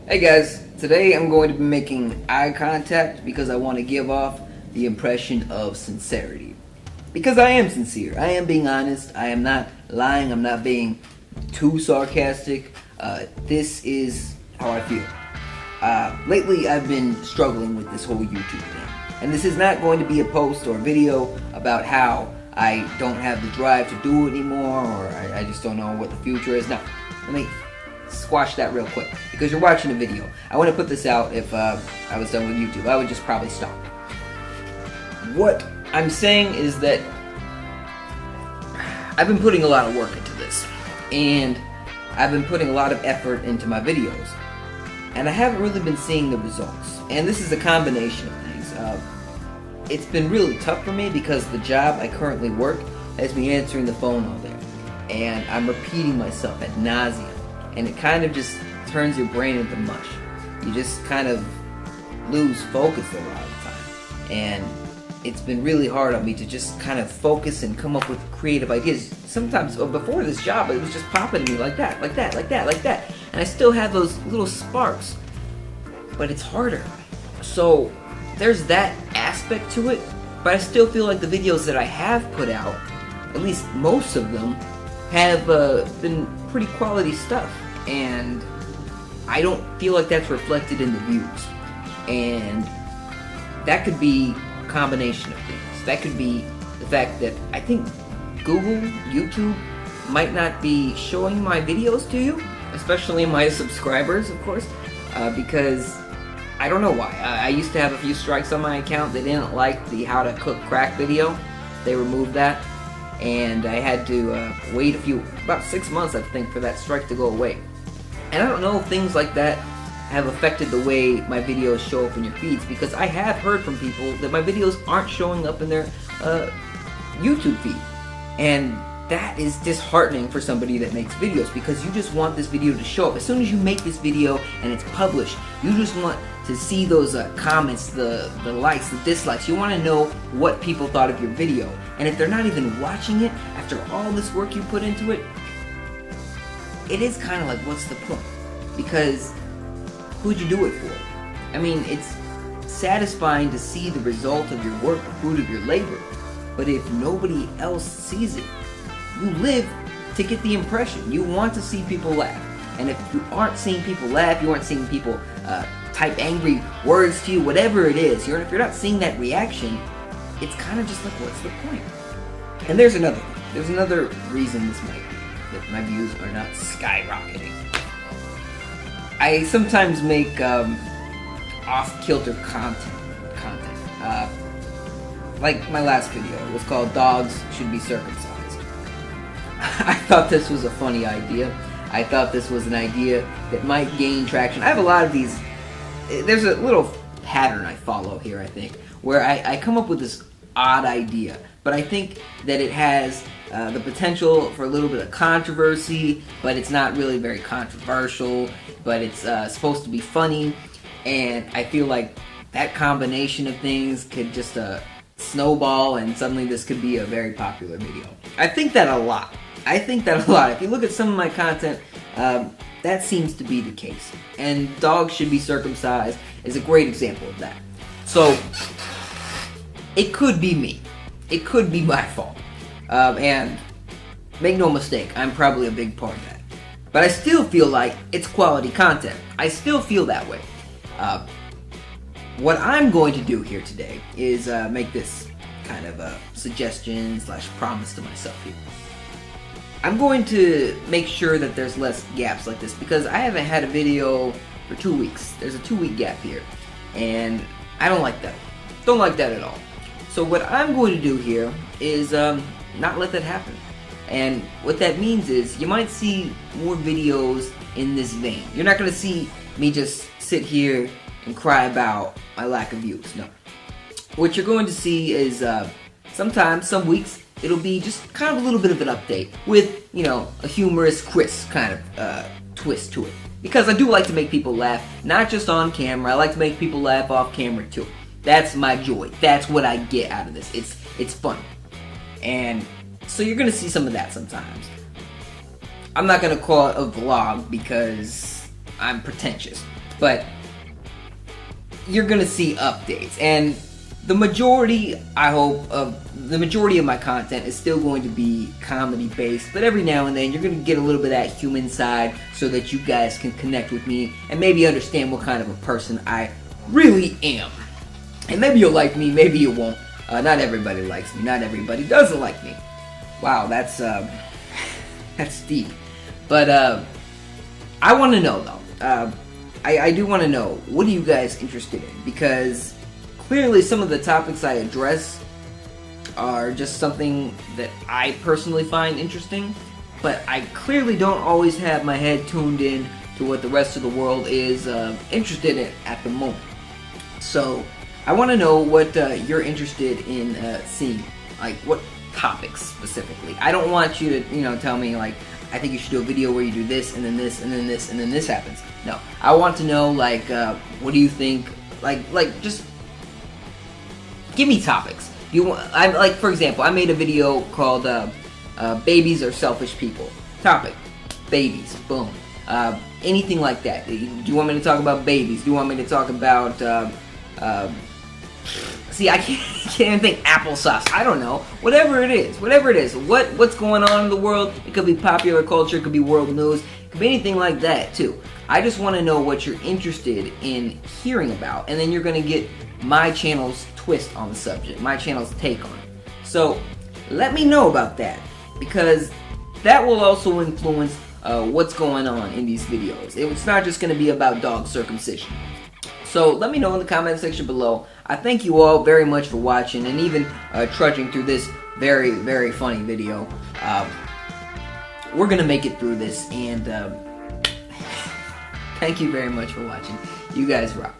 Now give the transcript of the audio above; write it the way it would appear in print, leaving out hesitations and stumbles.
Hey guys, today I'm going to be making eye contact because I want to give off the impression of sincerity. Because I am sincere, I am being honest, I am not lying, I'm not being too sarcastic. This is how I feel. Lately I've been struggling with this whole YouTube thing. And this is not going to be a post or a video about how I don't have the drive to do it anymore or I just don't know what the future is. Now, let me squash that real quick because you're watching a video. I want to put this out if I was done with YouTube. I would just probably stop. What I'm saying is that I've been putting a lot of work into this and I've been putting a lot of effort into my videos and I haven't really been seeing the results. And this is a combination of things. It's been really tough for me because the job I currently work has me answering the phone all day and I'm repeating myself ad nauseum. And it kind of just turns your brain into mush. You just kind of lose focus a lot of the time. And it's been really hard on me to just kind of focus and come up with creative ideas. Sometimes, before this job, it was just popping to me like that, like that, like that, like that. And I still have those little sparks. But it's harder. So there's that aspect to it. But I still feel like the videos that I have put out, at least most of them, have been pretty quality stuff. And I don't feel like that's reflected in the views. And that could be a combination of things. That could be the fact that I think Google, YouTube might not be showing my videos to you, especially my subscribers, of course, because I don't know why. I used to have a few strikes on my account. They didn't like the how to cook crack video. They removed that. And I had to wait about 6 months, I think, for that strike to go away. And I don't know if things like that have affected the way my videos show up in your feeds, because I have heard from people that my videos aren't showing up in their YouTube feed. And that is disheartening for somebody that makes videos, because you just want this video to show up. As soon as you make this video and it's published, you just want to see those comments, the likes, the dislikes. You want to know what people thought of your video. And if they're not even watching it after all this work you put into it, it is kind of like, what's the point? Because who'd you do it for? I mean, it's satisfying to see the result of your work, the fruit of your labor. But if nobody else sees it, you live to get the impression. You want to see people laugh. And if you aren't seeing people laugh, you aren't seeing people type angry words to you, whatever it is, if you're not seeing that reaction, it's kind of just like, what's the point? And there's another thing. There's another reason this might be, that my views are not skyrocketing. I sometimes make off-kilter content. Like my last video, it was called Dogs Should Be Circumcised. I thought this was a funny idea. I thought this was an idea that might gain traction. I have a lot of these. There's a little pattern I follow here, I think, where I come up with this odd idea, but I think that it has the potential for a little bit of controversy, but it's not really very controversial, but it's supposed to be funny, and I feel like that combination of things could just snowball, and suddenly this could be a very popular video. I think that a lot. If you look at some of my content, that seems to be the case. And Dogs Should Be Circumcised is a great example of that. So, it could be me. It could be my fault. And make no mistake, I'm probably a big part of that. But I still feel like it's quality content. I still feel that way. What I'm going to do here today is make this kind of a suggestion / promise to myself here. I'm going to make sure that there's less gaps like this, because I haven't had a video for 2 weeks. There's a 2-week gap here, and I don't like that. Don't like that at all. So what I'm going to do here is not let that happen. And what that means is you might see more videos in this vein. You're not going to see me just sit here and cry about my lack of views. No. What you're going to see is sometimes, some weeks, it'll be just kind of a little bit of an update with, a humorous, crisp kind of twist to it. Because I do like to make people laugh, not just on camera. I like to make people laugh off camera too. That's my joy. That's what I get out of this. It's fun. And so you're going to see some of that sometimes. I'm not going to call it a vlog because I'm pretentious, but you're gonna see updates, and the majority, I hope, of the majority of my content is still going to be comedy based, but every now and then you're gonna get a little bit of that human side so that you guys can connect with me and maybe understand what kind of a person I really am. And maybe you'll like me, maybe you won't. Not everybody likes me, not everybody doesn't like me. Wow, that's deep. But I want to know though. I do want to know, what are you guys interested in? Because clearly some of the topics I address are just something that I personally find interesting, but I clearly don't always have my head tuned in to what the rest of the world is interested in at the moment. So I want to know what you're interested in seeing, like what topics specifically. I don't want you to, tell me like, I think you should do a video where you do this and then this and then this and then this happens. No, I want to know like, what do you think? Like just give me topics. For example, I made a video called "Babies Are Selfish People." Topic: babies. Boom. Anything like that. Do you want me to talk about babies? Do you want me to talk about? See, I can't even think. Applesauce. I don't know. Whatever it is. What's going on in the world? It could be popular culture. It could be world news. It could be anything like that too. I just want to know what you're interested in hearing about, and then you're gonna get my channel's twist on the subject, my channel's take on it. So let me know about that, because that will also influence what's going on in these videos. It's not just going to be about dog circumcision. So let me know in the comment section below. I thank you all very much for watching and even trudging through this very, very funny video. We're going to make it through this, and thank you very much for watching. You guys rock.